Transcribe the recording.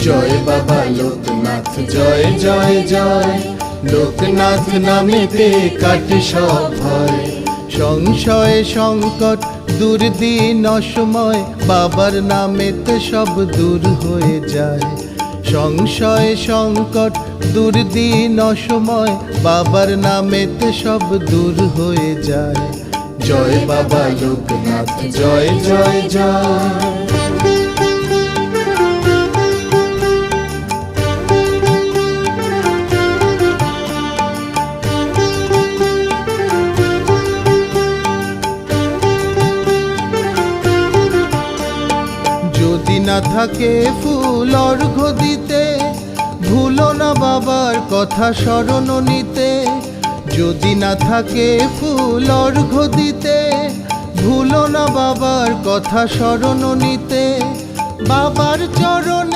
জয় বাবা লোকনাথ জয় জয় জয়, লোকনাথ নামেতে কাটে সব ভয়। সংশয় সংকট দুর্দিন অসময়, বাবার নামেতে সব দূর হয়ে যায়। সংশয় সংকট দুর্দিন অসময়, বাবার নামেতে সব দূর হয়ে যায়। জয় বাবা লোকনাথ জয় জয় জয়। যদি না থাকে ফুল অর্ঘ্য দিতে, ভুলো না বাবার কথা স্মরণ নিতে। যদি না থাকে ফুল অর্ঘ্য দিতে, ভুলো না বাবার কথা স্মরণ নিতে। বাবার চরণ